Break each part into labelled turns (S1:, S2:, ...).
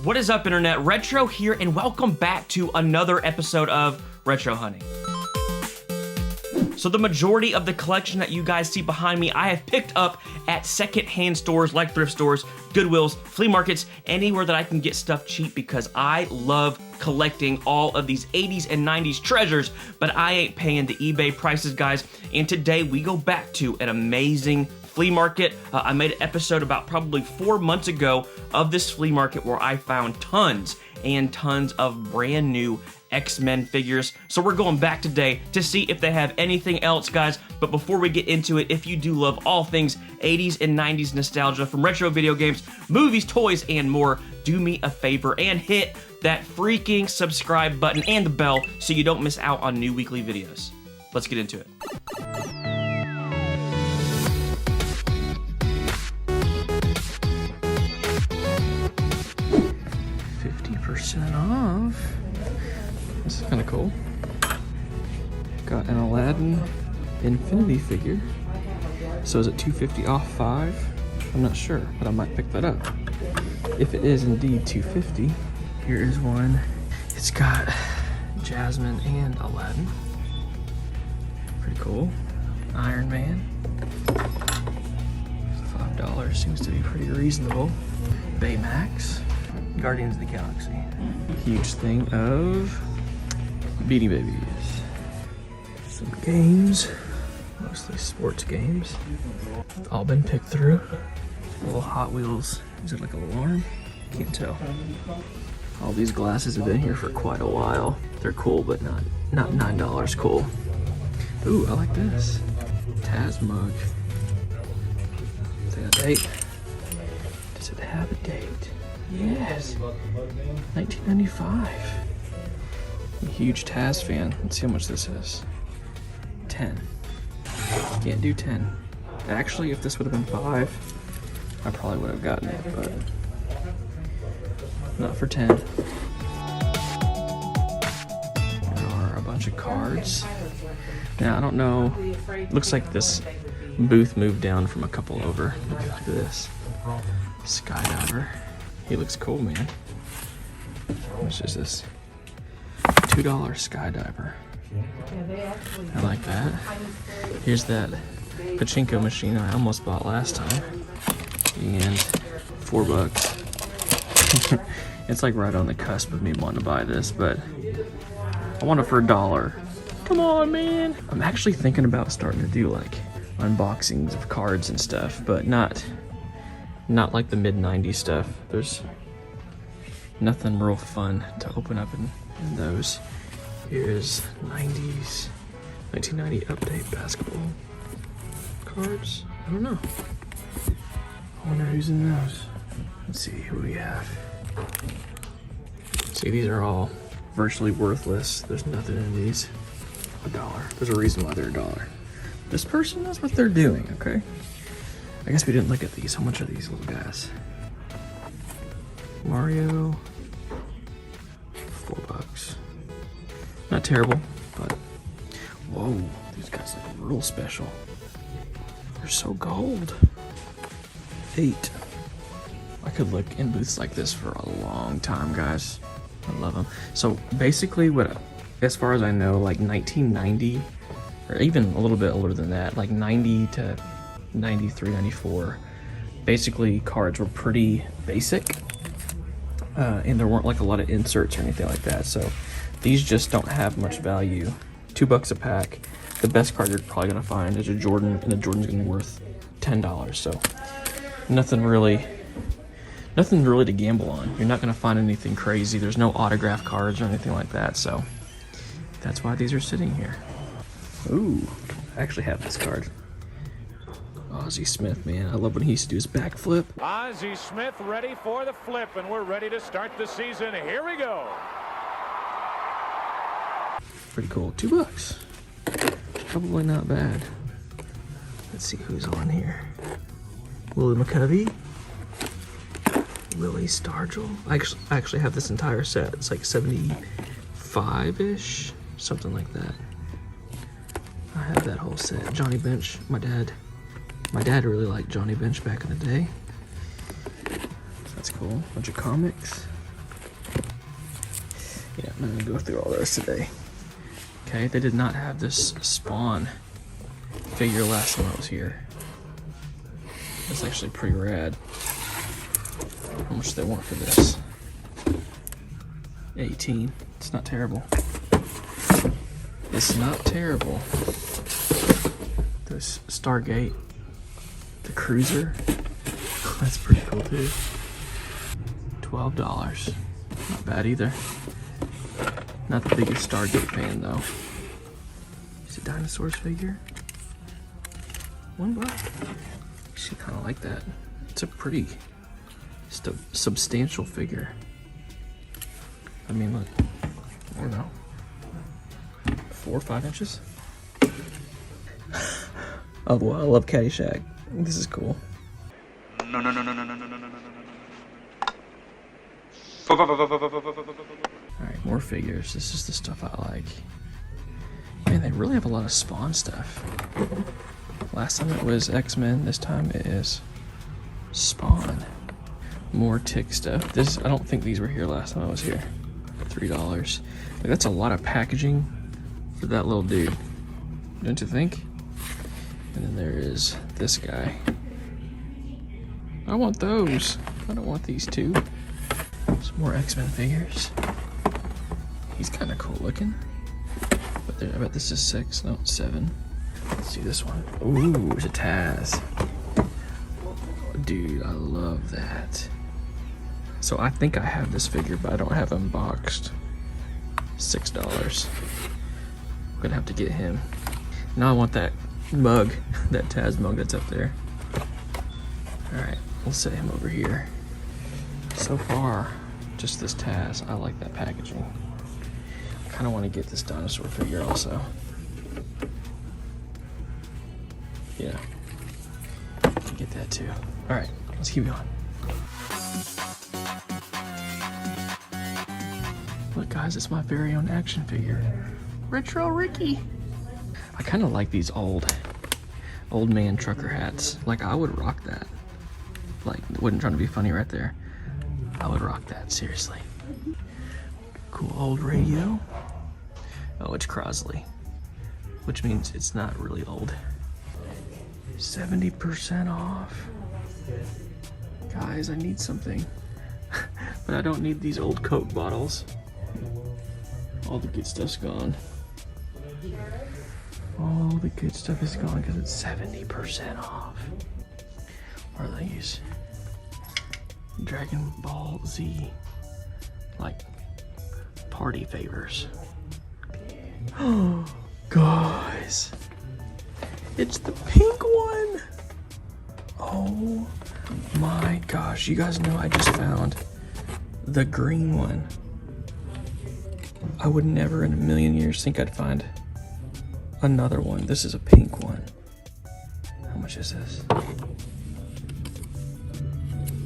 S1: What is up, Internet? Retro here, and welcome back to another episode of Retro Hunting. So the majority of the collection that you guys see behind me, I have picked up at second-hand stores like thrift stores, Goodwills, flea markets, anywhere that I can get stuff cheap because I love collecting all of these 80s and 90s treasures, but I ain't paying the eBay prices, guys. And today we go back to an amazing flea market. I made an episode about probably 4 months ago of this flea market where I found tons and tons of brand new X-Men figures. So we're going back today to see if they have anything else, guys. But before we get into it, if you do love all things 80s and 90s nostalgia from retro video games, movies, toys, and more, do me a favor and hit that freaking subscribe button and the bell so you don't miss out on new weekly videos. Let's get into it. 50% off. This is kind of cool. Got an Aladdin Infinity figure. So is it $250 off 5? I'm not sure, but I might pick that up. If it is indeed $250, here is one. It's got Jasmine and Aladdin. Pretty cool. Iron Man. $5 seems to be pretty reasonable. Baymax. Guardians of the Galaxy. Huge thing of Beanie Babies. Some games, mostly sports games. All been picked through. Little Hot Wheels. Is it like an alarm? Can't tell. All these glasses have been here for quite a while. They're cool, but not $9 cool. Ooh, I like this. Taz mug. Is that a date? Does it have a date? Yes, 1995. I'm a huge Taz fan. Let's see how much this is. 10. Can't do 10. Actually, if this would have been 5, I probably would have gotten it, but not for 10. There are a bunch of cards. Now, I don't know. Looks like this booth moved down from a couple over. Look at this. Skydiver. He looks cool, man. How much is this? $2 Skydiver. I like that. Here's that pachinko machine I almost bought last time. And $4. It's like right on the cusp of me wanting to buy this, but I want it for $1. Come on, man. I'm actually thinking about starting to do like unboxings of cards and stuff, but not like the mid-90s stuff. There's nothing real fun to open up in those. Here's 1990 update basketball cards. I don't know. I wonder who's in those. Let's see who we have. See, these are all virtually worthless. There's nothing in these. $1. There's a reason why they're $1. This person knows what they're doing, okay? I guess we didn't look at these. How much are these little guys? Mario, $4. Not terrible, but whoa, these guys look real special. They're so gold. $8. I could look in booths like this for a long time, guys. I love them. So basically, as far as I know, like 1990, or even a little bit older than that, like 90 to 93, 94, basically cards were pretty basic, and there weren't like a lot of inserts or anything like that, so these just don't have much value. $2 a pack. The best card you're probably gonna find is a Jordan, and the Jordan's gonna be worth $10, so nothing really to gamble on. You're not gonna find anything crazy. There's no autograph cards or anything like that, so that's why these are sitting here. Ooh, I actually have this card. Ozzie Smith, man. I love when he used to do his backflip.
S2: Ozzie Smith ready for the flip, and we're ready to start the season. Here we go.
S1: pretty cool. $2. Probably not bad. Let's see who's on here. Willie McCovey. Willie Stargell. I actually have this entire set. It's like 75-ish, something like that. I have that whole set. Johnny Bench. My dad really liked Johnny Bench back in the day. That's cool. Bunch of comics. Yeah, I'm gonna go through all those today. Okay, they did not have this Spawn figure last time I was here. That's actually pretty rad. How much do they want for this? 18. It's not terrible. It's not terrible. This Stargate, the Cruiser. That's pretty cool too. $12. Not bad either. Not the biggest Stargate fan though. Is it dinosaurs figure? $1. Actually kind of like that. It's a pretty substantial figure. I mean, look, I don't know, 4 or 5 inches. Oh well, I love Caddyshack. This is cool.
S2: No.
S1: Alright, more figures. This is the stuff I like. Man, they really have a lot of Spawn stuff. Last time it was X-Men, this time it is Spawn. More Tick stuff. This, I don't think these were here last time I was here. $3. Like, that's a lot of packaging for that little dude, don't you think? And then there is this guy. I want those. I don't want these two. Some more X-Men figures. He's kind of cool looking. But I bet this is 6, no, 7. Let's see this one. Ooh, it's a Taz. Dude, I love that. So I think I have this figure, but I don't have him boxed. $6. I'm gonna have to get him. Now I want that mug, that Taz mug that's up there. Alright, we'll set him over here. So far, just this Taz. I like that packaging. I kind of want to get this dinosaur figure also. Yeah, get that too. Alright, let's keep going. Look guys, it's my very own action figure. Retro Ricky. I kind of like these old man trucker hats. Like, I would rock that. Like, wasn't trying to be funny right there. I would rock that, seriously. Cool old radio. Oh, it's Crosley, which means it's not really old. 70% off. Guys, I need something. But I don't need these old Coke bottles. All the good stuff's gone. All the good stuff is gone because it's 70% off. What are these? Dragon Ball Z, like, party favors. Oh, guys, it's the pink one. Oh my gosh, you guys know I just found the green one. I would never in a million years think I'd find another one. This is a pink one. How much is this?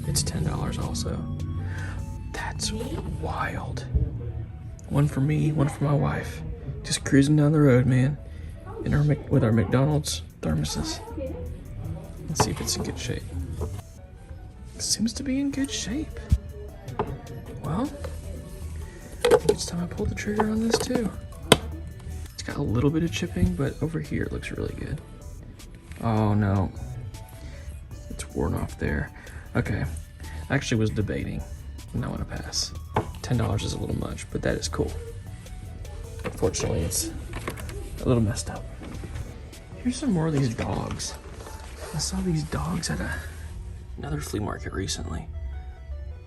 S1: It's $10 also. That's wild. One for me, one for my wife. Just cruising down the road, man. With our McDonald's thermoses. Let's see if it's in good shape. It seems to be in good shape. Well, I think it's time I pull the trigger on this too. It's got a little bit of chipping, but over here it looks really good. Oh no. It's worn off there. Okay. I actually was debating. And I want to pass. $10 is a little much, but that is cool. Unfortunately, it's a little messed up. Here's some more of these dogs. I saw these dogs at another flea market recently.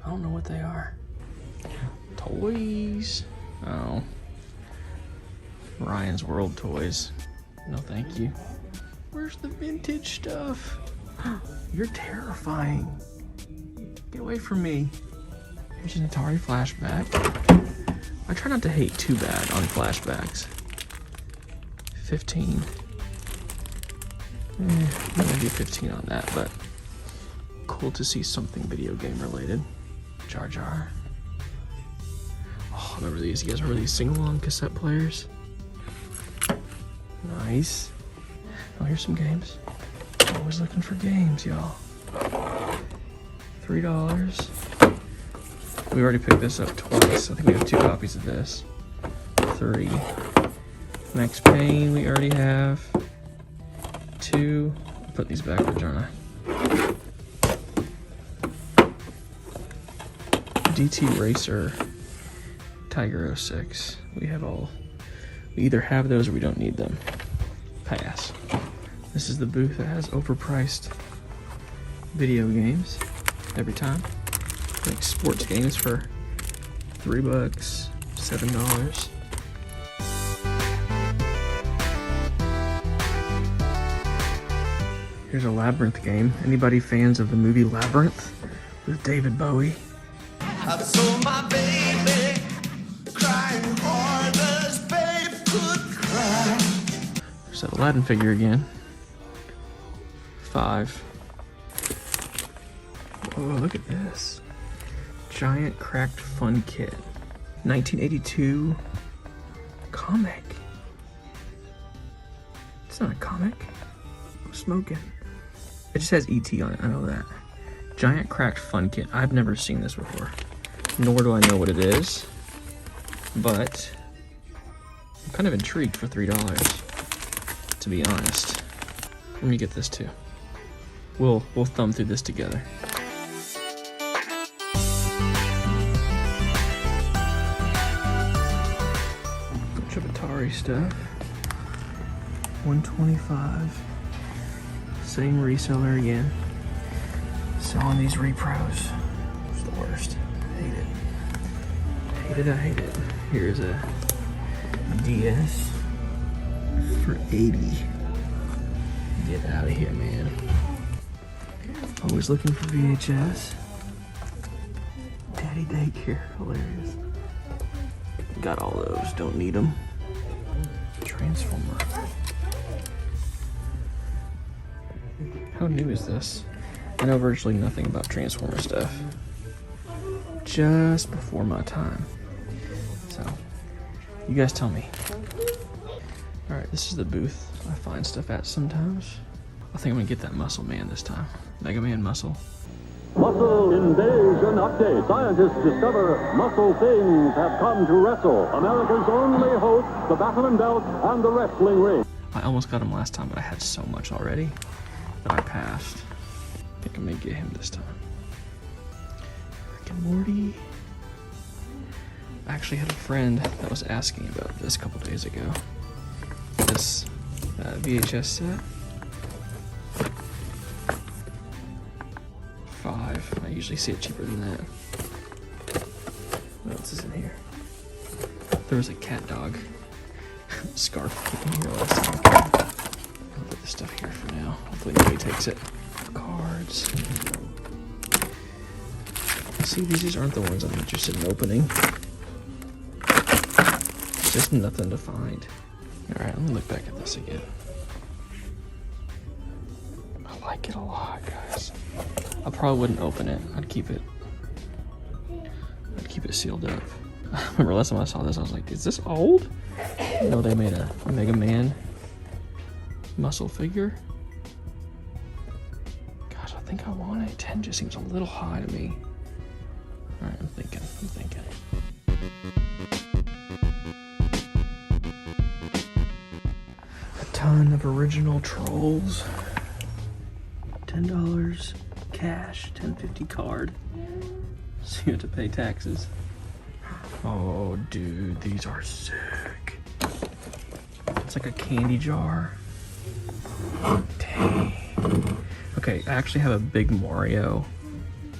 S1: I don't know what they are. Toys. Oh. Ryan's World Toys. No thank you. Where's the vintage stuff? You're terrifying. Get away from me. Here's an Atari flashback. I try not to hate too bad on flashbacks. 15. I'm gonna do 15 on that, but cool to see something video game related. Jar Jar. Oh, remember these? You guys remember these sing-along cassette players? Nice. Oh, here's some games. Always looking for games, y'all. $3. We already picked this up twice. I think we have 2 copies of this. 3. Max Payne we already have. 2. I'll put these backwards, aren't I? DT Racer. Tiger 06. We have all. We either have those or we don't need them. Pass. This is the booth that has overpriced video games every time. Like sports games for $3, $7. Here's a Labyrinth game. Anybody fans of the movie Labyrinth with David Bowie? I saw my baby crying hard as babe could cry. There's that Aladdin figure again. 5. Oh, look at this. Giant Cracked Fun Kit. 1982 comic. It's not a comic. I'm smoking. It just has ET on it, I know that. Giant Cracked Fun Kit. I've never seen this before. Nor do I know what it is. But I'm kind of intrigued for $3, to be honest. Let me get this too. We'll thumb through this together. Bunch of Atari stuff. $125. Same reseller again. Selling these repros. It's the worst. Hate it. Hate it, I hate it. Here's a DS for $80. Get out of here, man. Always looking for VHS. Daddy Daycare, hilarious. Got all those, don't need them. Transformer. How new is this? I know virtually nothing about Transformer stuff. Just before my time. So, you guys tell me. Alright, this is the booth I find stuff at sometimes. I think I'm gonna get that Muscle Man this time. Mega Man Muscle.
S2: Muscle Invasion Update. Scientists discover muscle things have come to wrestle. America's only hope, the Battleman Belt and the wrestling ring.
S1: I almost got him last time, but I had so much already that I passed. I think I may get him this time. Rick and Morty. I actually had a friend that was asking about this a couple days ago. This VHS set. 5. I usually see it cheaper than that. What else is in here? There was a cat dog scarf in here last time. I'll put this stuff here for now. Hopefully nobody takes it. Cards. See, these aren't the ones I'm interested in opening. Just nothing to find. Alright, let me look back at this again. I like it a lot, guys. I probably wouldn't open it. I'd keep it sealed up. I remember last time I saw this, I was like, is this old? No, they made a Mega Man muscle figure. Gosh, I think I want it. 10 just seems a little high to me. Alright, I'm thinking. A ton of original Trolls. $10 cash, $10.50 card. So you have to pay taxes. Oh, dude, these are sick. It's like a candy jar. Dang. Okay, I actually have a big Mario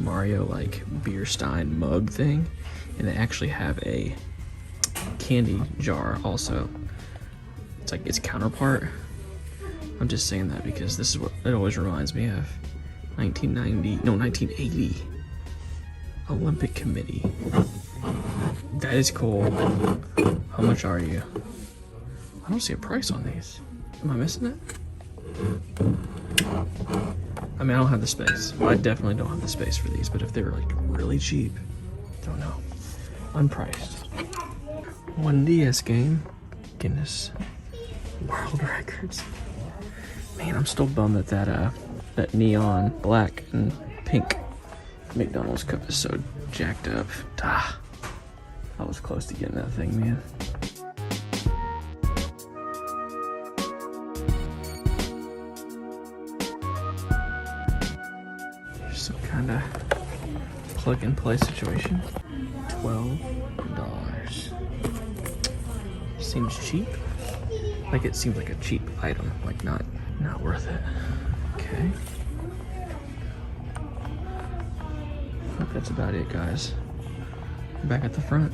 S1: like beer stein mug thing, and they actually have a candy jar also. It's like its counterpart. I'm just saying that because this is what it always reminds me of. 1980 Olympic Committee. That is cool. How much are you? I don't see a price on these. Am I missing it? I mean, I don't have the space. Well, I definitely don't have the space for these, but if they were like really cheap, don't know. Unpriced. One DS game. Guinness World Records. Man, I'm still bummed that that neon black and pink McDonald's cup is so jacked up. Ah, I was close to getting that thing, man. Some kind of plug and play situation. $12. Seems cheap. Like it seems like a cheap item, like not worth it. Okay. I think that's about it, guys. Back at the front.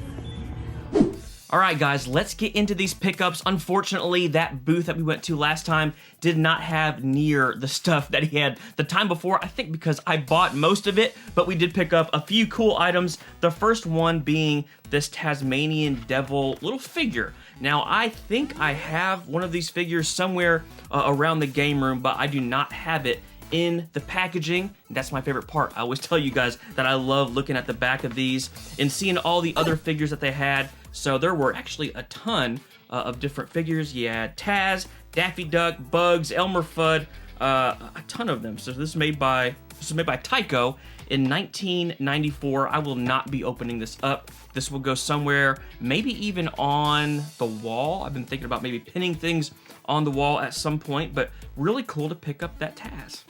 S3: All right, guys, let's get into these pickups. Unfortunately, that booth that we went to last time did not have near the stuff that he had the time before, I think because I bought most of it, but we did pick up a few cool items. The first one being this Tasmanian Devil little figure. Now, I think I have one of these figures somewhere around the game room, but I do not have it in the packaging. That's my favorite part. I always tell you guys that I love looking at the back of these and seeing all the other figures that they had. So there were actually a ton of different figures. You had Taz, Daffy Duck, Bugs, Elmer Fudd, a ton of them. So this is made by Tyco in 1994. I will not be opening this up. This will go somewhere, maybe even on the wall. I've been thinking about maybe pinning things on the wall at some point, but really cool to pick up that Taz.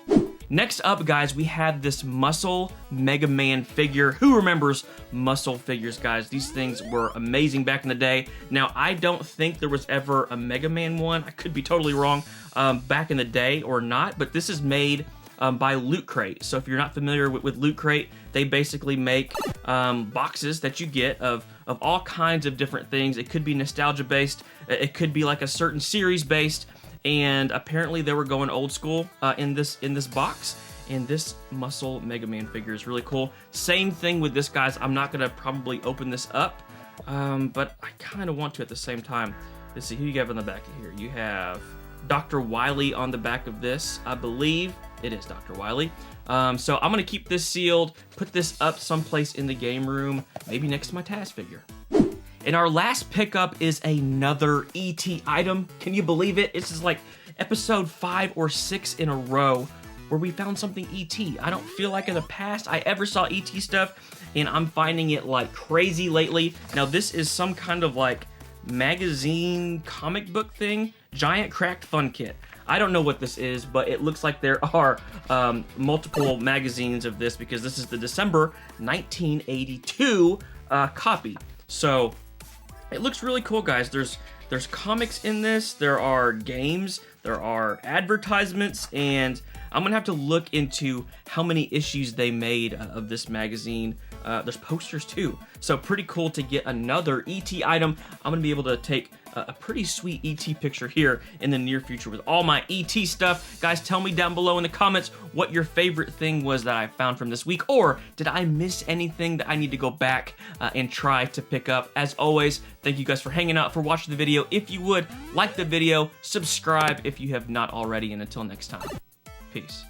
S3: Next up, guys, we have this Muscle Mega Man figure. Who remembers Muscle figures, guys? These things were amazing back in the day. Now, I don't think there was ever a Mega Man one. I could be totally wrong back in the day or not, but this is made by Loot Crate. So if you're not familiar with Loot Crate, they basically make boxes that you get of all kinds of different things. It could be nostalgia-based. It could be like a certain series-based. And apparently they were going old school in this box. And this Muscle Mega Man figure is really cool. Same thing with this, guys. I'm not gonna probably open this up, but I kind of want to at the same time. Let's see who you have on the back of here. You have Dr. Wily on the back of this. I believe it is Dr. Wily. So I'm gonna keep this sealed, put this up someplace in the game room, maybe next to my Taz figure. And our last pickup is another ET item. Can you believe it? This is like episode 5 or 6 in a row where we found something ET. I don't feel like in the past I ever saw ET stuff, and I'm finding it like crazy lately. Now this is some kind of like magazine comic book thing. Giant Cracked Fun Kit. I don't know what this is, but it looks like there are multiple magazines of this because this is the December 1982 copy. So it looks really cool, guys. There's comics in this, there are games, there are advertisements, and I'm gonna have to look into how many issues they made of this magazine. There's posters too, so pretty cool to get another ET item. I'm gonna be able to take a pretty sweet ET picture here in the near future with all my ET stuff. Guys, tell me down below in the comments what your favorite thing was that I found from this week, or did I miss anything that I need to go back and try to pick up? As always, thank you guys for hanging out, for watching the video. If you would, like the video, subscribe if you have not already, and until next time, peace.